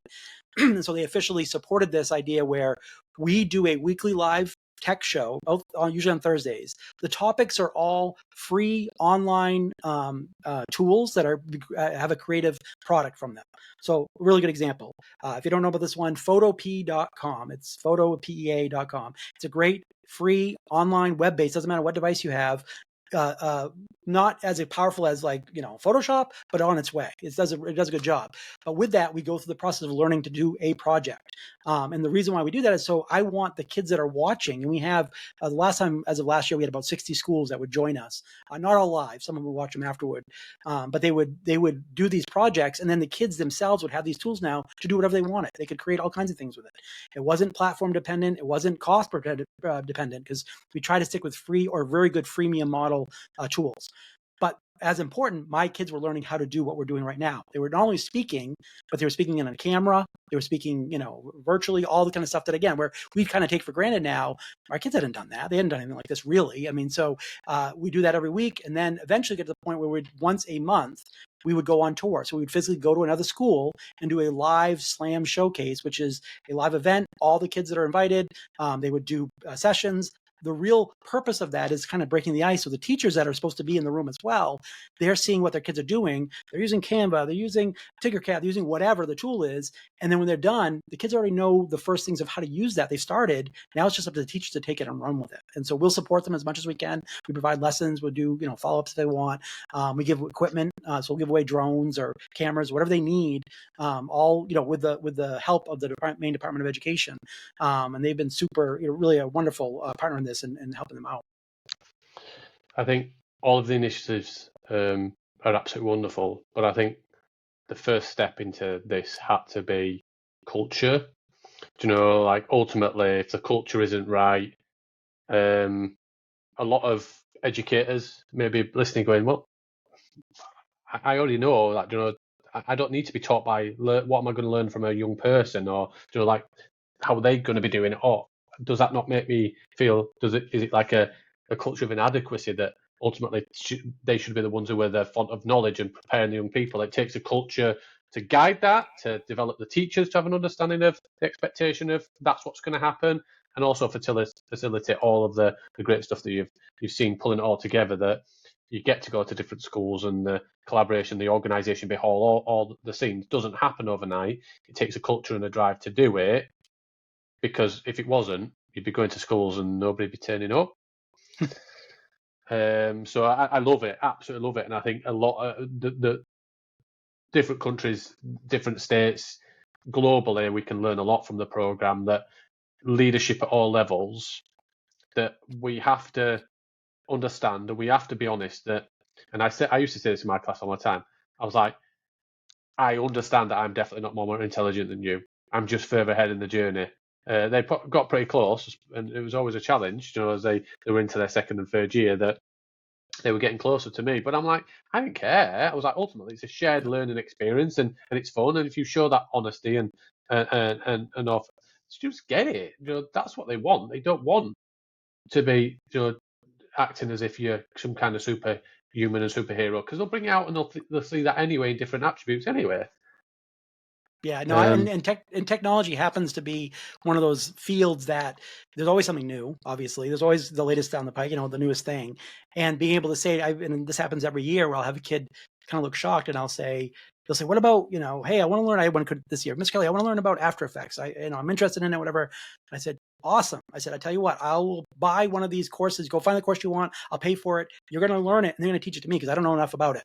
And so they officially supported this idea where we do a weekly live tech show, usually on Thursdays. The topics are all free online tools that have a creative product from them. So a really good example. If you don't know about this one, photopea.com. It's photopea.com. It's a great free online web-based, doesn't matter what device you have, not as powerful as Photoshop, but on its way. It does a good job. But with that, we go through the process of learning to do a project. And the reason why we do that is so I want the kids that are watching, and we have the last time, as of last year, we had about 60 schools that would join us. Not all live, some of them would watch them afterward. But they would do these projects, and then the kids themselves would have these tools now to do whatever they wanted. They could create all kinds of things with it. It wasn't platform dependent. It wasn't cost dependent, because we try to stick with free or very good freemium model tools. But as important, my kids were learning how to do what we're doing right now. They were not only speaking, but they were speaking in a camera. They were speaking, virtually, all the kind of stuff that, again, where we kind of take for granted now. Our kids hadn't done that. They hadn't done anything like this, really. I mean, so we do that every week, and then eventually get to the point where once a month, we would go on tour. So we would physically go to another school and do a live SLAM showcase, which is a live event. All the kids that are invited, they would do sessions. The real purpose of that is kind of breaking the ice. So the teachers that are supposed to be in the room as well, they're seeing what their kids are doing. They're using Canva, they're using Tinkercad, they're using whatever the tool is. And then when they're done, the kids already know the first things of how to use that. They started. Now it's just up to the teachers to take it and run with it. And so we'll support them as much as we can. We provide lessons. We'll do, follow-ups if they want. We give equipment. So we'll give away drones or cameras, whatever they need, all, with the help of the Maine Department of Education. And they've been super, really a wonderful partner in this and helping them out. I think all of the initiatives are absolutely wonderful, but I think the first step into this had to be culture. Ultimately, if the culture isn't right, a lot of educators may be listening going, well, I already know that, I don't need to be taught by what am I going to learn from a young person, or how are they going to be doing it, or does that not make me feel, is it like a culture of inadequacy that ultimately they should be the ones who are the font of knowledge and preparing the young people? It takes a culture to guide that, to develop the teachers to have an understanding of the expectation of that's what's going to happen, and also facilitate all of the great stuff that you've seen, pulling it all together, that you get to go to different schools, and the collaboration, the organisation behind all the scenes doesn't happen overnight. It takes a culture and a drive to do it, because if it wasn't, you'd be going to schools and nobody'd be turning up. So I love it, absolutely love it. And I think a lot of the different countries, different states, globally, we can learn a lot from the programme, that leadership at all levels, that we have to understand, and we have to be honest that, and I used to say this in my class all the time, I was like, I understand that I'm definitely not more intelligent than you. I'm just further ahead in the journey. They got pretty close, and it was always a challenge, as they were into their second and third year, that they were getting closer to me. But I'm like, I don't care. I was like, ultimately, it's a shared learning experience, and it's fun. And if you show that honesty and off, students get it. That's what they want. They don't want to be, acting as if you're some kind of superhuman and superhero, because they'll bring it out and they'll see that anyway in different attributes anyway. Yeah, no, and technology happens to be one of those fields that there's always something new. Obviously, there's always the latest down the pike, the newest thing. And being able to say, and this happens every year, where I'll have a kid kind of look shocked, and they'll say, what about, hey, I want to learn. I had one kid this year, Miss Kelley, I want to learn about After Effects. I'm interested in it, whatever. And I said, awesome. I said, I tell you what, I'll buy one of these courses. Go find the course you want. I'll pay for it. You're going to learn it, and they're going to teach it to me because I don't know enough about it.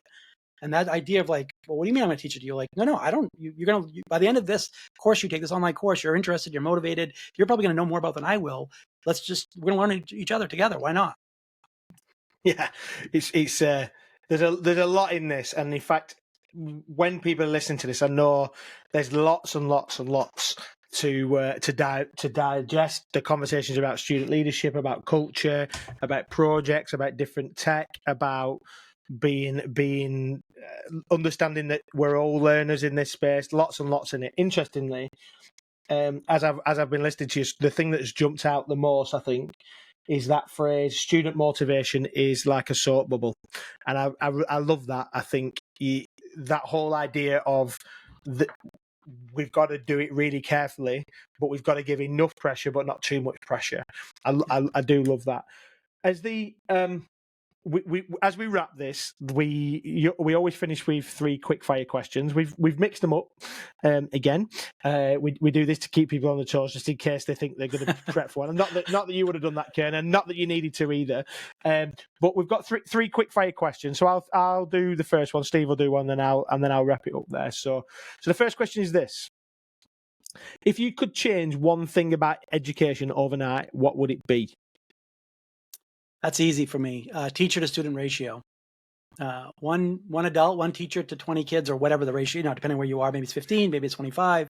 And that idea of well, what do you mean I'm going to teach it to you? No, I don't. You're going to, by the end of this course, you take this online course, you're interested, you're motivated, you're probably going to know more about than I will. We're going to learn each other together. Why not? Yeah, it's there's a lot in this, and in fact, when people listen to this, I know there's lots and lots and lots to digest. The conversations about student leadership, about culture, about projects, about different tech, about being understanding that we're all learners in this space. Lots and lots in it. Interestingly, as I've been listening to you, the thing that has jumped out the most, I think, is that phrase: student motivation is like a soap bubble. And I love that. I think that whole idea of we've got to do it really carefully, but we've got to give enough pressure, but not too much pressure. I do love that. As the as we wrap this, we always finish with 3 quick fire questions. We've mixed them up again. We do this to keep people on the toes, just in case they think they're going to prep for one. And not that you would have done that, Kern, and not that you needed to either. But we've got three quick fire questions. So I'll do the first one. Steve will do one, and then I'll wrap it up there. So the first question is this: if you could change one thing about education overnight, what would it be? That's easy for me. Teacher to student ratio. One adult, one teacher to 20 kids, or whatever the ratio, depending where you are, maybe it's 15, maybe it's 25.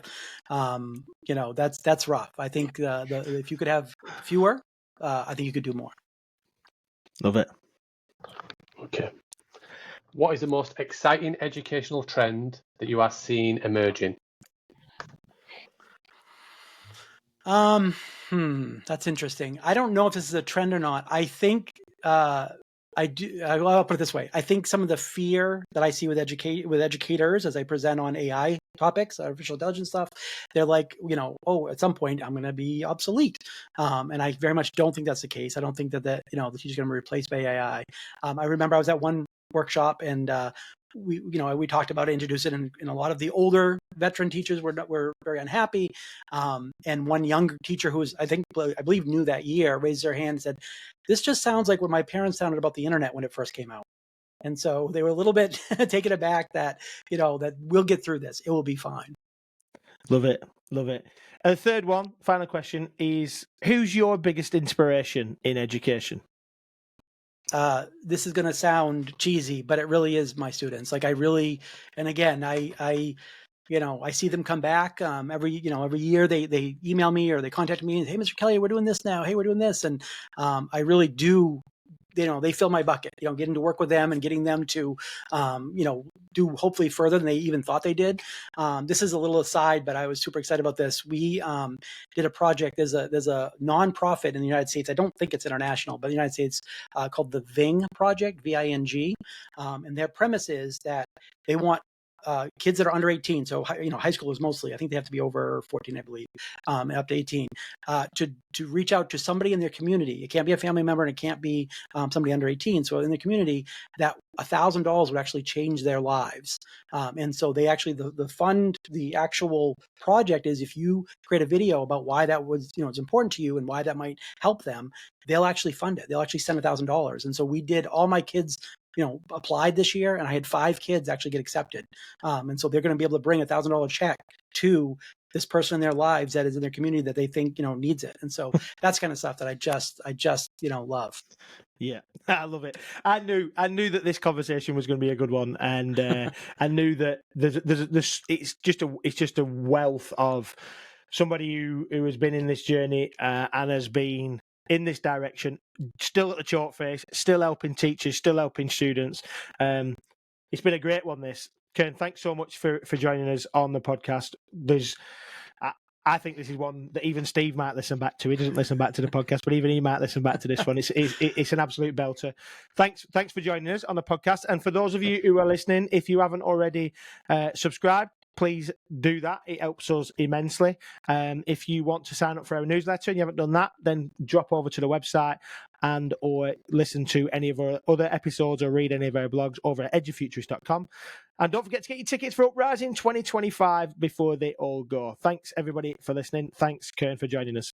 That's rough. I think if you could have fewer, I think you could do more. Love it. Okay. What is the most exciting educational trend that you are seeing emerging? That's interesting. I don't know if this is a trend or not. I think I'll put it this way. I think some of the fear that I see with educators as I present on AI topics, artificial intelligence stuff, they're like, oh, at some point I'm going to be obsolete. And I very much don't think that's the case. I don't think that the teacher's going to be replaced by AI. I remember I was at one workshop and we talked about it, introduced it, and a lot of the older veteran teachers were very unhappy. And one younger teacher who was, I believe new that year, raised their hand and said, "This just sounds like what my parents sounded about the internet when it first came out." And so they were a little bit taken aback that that we'll get through this. It will be fine. Love it. Love it. And the third one, final question, is who's your biggest inspiration in education? This is going to sound cheesy, but it really is my students. Like and again, I see them come back every year. They email me or they contact me and, "Hey, Mr. Kelley, we're doing this now. Hey, we're doing this." And I really do. They fill my bucket. Getting to work with them and getting them to, do hopefully further than they even thought they did. This is a little aside, but I was super excited about this. We did a project. There's a nonprofit in the United States. I don't think it's international, but in the United States called the VING Project, VING, and their premise is that they want kids that are under 18, so high schoolers mostly. I think they have to be over 14, I believe, up to 18, to reach out to somebody in their community. It can't be a family member, and it can't be somebody under 18. So in the community, that $1,000 would actually change their lives. And so they actually the actual project is if you create a video about why that was it's important to you and why that might help them, they'll actually fund it. They'll actually send $1,000. And so we did all my kids applied this year, and I had 5 kids actually get accepted. And so they're going to be able to bring $1,000 check to this person in their lives that is in their community that they think, needs it. And so that's kind of stuff that I just love. Yeah, I love it. I knew that this conversation was going to be a good one, and I knew that it's just a wealth of somebody who has been in this journey and has been in this direction, still at the chalk face, still helping teachers, still helping students. It's been a great one, this. Kern, thanks so much for joining us on the podcast. I think this is one that even Steve might listen back to. He doesn't listen back to the podcast, but even he might listen back to this one. It's an absolute belter. Thanks for joining us on the podcast. And for those of you who are listening, if you haven't already subscribed, please do that. It helps us immensely. If you want to sign up for our newsletter and you haven't done that, then drop over to the website or listen to any of our other episodes or read any of our blogs over at edufuturists.com. And don't forget to get your tickets for Uprising 2025 before they all go. Thanks, everybody, for listening. Thanks, Kern, for joining us.